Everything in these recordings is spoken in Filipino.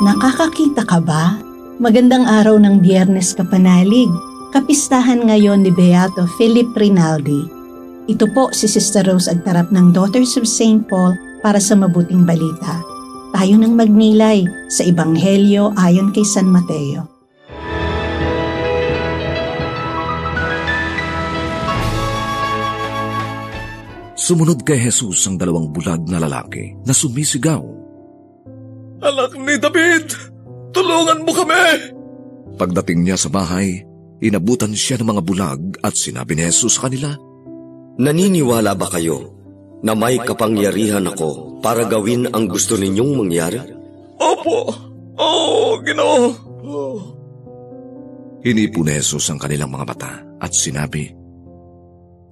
Nakakakita ka ba? Magandang araw ng Biyernes Kapanalig. Kapistahan ngayon ni Beato Philip Rinaldi. Ito po si Sister Rose Agtarap ng Daughters of St. Paul para sa mabuting balita. Tayo nang magnilay sa Ebanghelyo ayon kay San Mateo. Sumunod kay Jesus ang 2 bulag na lalaki na sumisigaw, "Anak ni David, tulungan mo kami!" Pagdating niya sa bahay, inabutan siya ng mga bulag at sinabi ni Jesus sa kanila, "Naniniwala ba kayo na may kapangyarihan ako para gawin ang gusto ninyong mangyari?" "Opo, Ginoo." Hinipo ni Jesus ang kanilang mga mata at sinabi,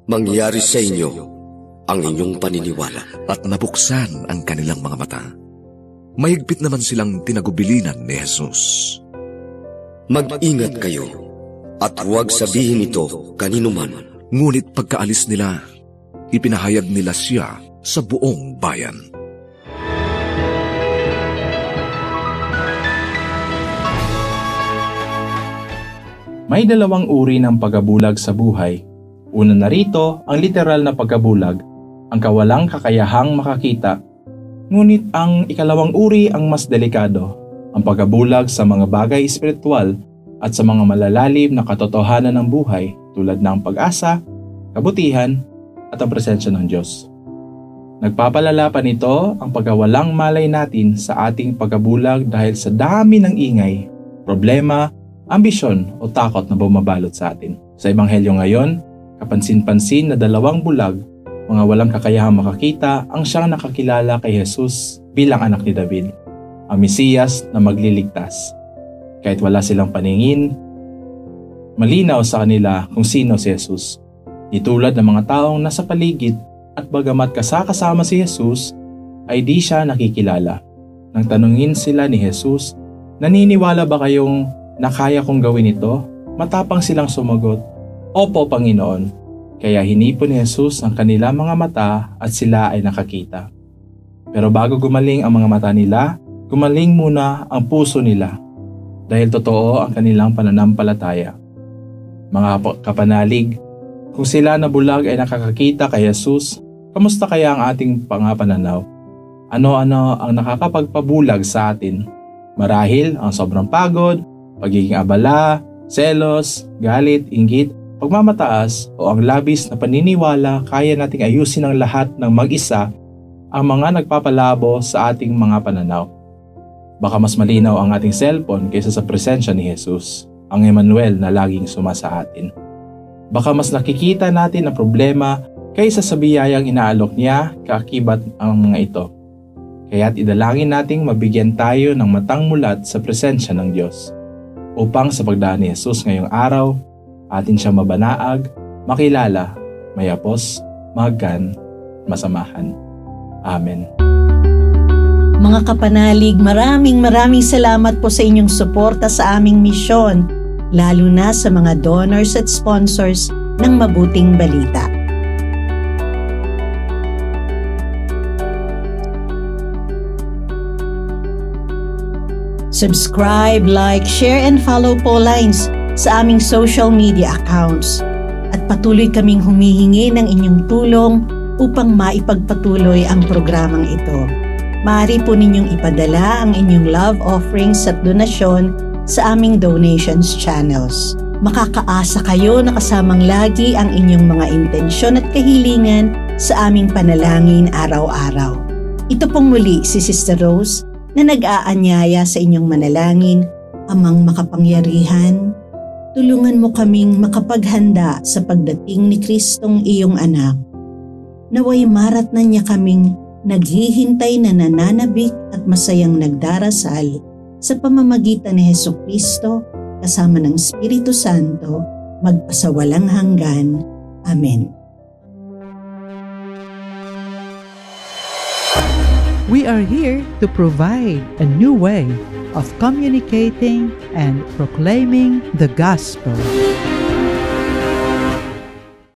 "Mangyari sa inyo ang inyong paniniwala." At nabuksan ang kanilang mga mata. Mahigpit naman silang tinagubilinan ni Jesus. "Mag-ingat kayo at huwag sabihin ito kanino man." Ngunit pagkaalis nila, ipinahayag nila siya sa buong bayan. May 2 uri ng pagkabulag sa buhay. Una na rito ang literal na pagkabulag, ang kawalang kakayahang makakita. Ngunit ang ikalawang uri ang mas delikado, ang pagkabulag sa mga bagay espiritual at sa mga malalalim na katotohanan ng buhay tulad ng pag-asa, kabutihan at ang presensya ng Diyos. Nagpapalala pa nito ang pagkawalang malay natin sa ating pagkabulag dahil sa dami ng ingay, problema, ambisyon o takot na bumabalot sa atin. Sa Ebanghelyo ngayon, kapansin-pansin na 2 bulag, mga walang kakayahang makakita ang siyang nakakilala kay Jesus bilang anak ni David, ang Mesiyas na magliligtas. Kahit wala silang paningin, malinaw sa kanila kung sino si Jesus. Itulad ng mga taong nasa paligid at bagamat kasama si Jesus, ay di siya nakikilala. Nang tanungin sila ni Jesus, "Naniniwala ba kayong na kaya kong gawin ito?" Matapang silang sumagot, "Opo, Panginoon." Kaya hinipon ni Jesus ang kanilang mga mata at sila ay nakakita. Pero bago gumaling ang mga mata nila, gumaling muna ang puso nila dahil totoo ang kanilang pananampalataya. Mga kapanalig, kung sila na bulag ay nakakakita kay Jesus, kamusta kaya ang ating pananaw? Ano-ano ang nakakapagpabulag sa atin? Marahil ang sobrang pagod, pagiging abala, selos, galit, inggit, pagmamataas o ang labis na paniniwala kaya nating ayusin ang lahat ng mag-isa ang mga nagpapalabo sa ating mga pananaw. Baka mas malinaw ang ating cellphone kaysa sa presensya ni Jesus, ang Emmanuel na laging sumasa atin. Baka mas nakikita natin ang problema kaysa sa biyayang inaalok niya kaakibat ang mga ito. Kaya't idalangin nating mabigyan tayo ng matang mulat sa presensya ng Diyos upang sa pagdaan ni Jesus ngayong araw, atin siya mabanaag, makilala, mayapos, magan, masamahan. Amen. Mga kapanalig, maraming salamat po sa inyong suporta sa aming misyon, lalo na sa mga donors at sponsors ng Mabuting Balita. Subscribe, like, share, and follow po lines sa aming social media accounts. At patuloy kaming humihingi ng inyong tulong upang maipagpatuloy ang programang ito. Maaari po ninyong ipadala ang inyong love offerings at donasyon sa aming donations channels. Makakaasa kayo na kasamang lagi ang inyong mga intensyon at kahilingan sa aming panalangin araw-araw. Ito pong muli si Sister Rose na nag-aanyaya sa inyong manalangin. Amang makapangyarihan, tulungan mo kaming makapaghanda sa pagdating ni Kristong iyong anak. Naway maratnan niya kaming naghihintay na nananabik at masayang nagdarasal sa pamamagitan ni Hesukristo kasama ng Espiritu Santo magpasawalang hanggan. Amen. We are here to provide a new way of communicating and proclaiming the gospel.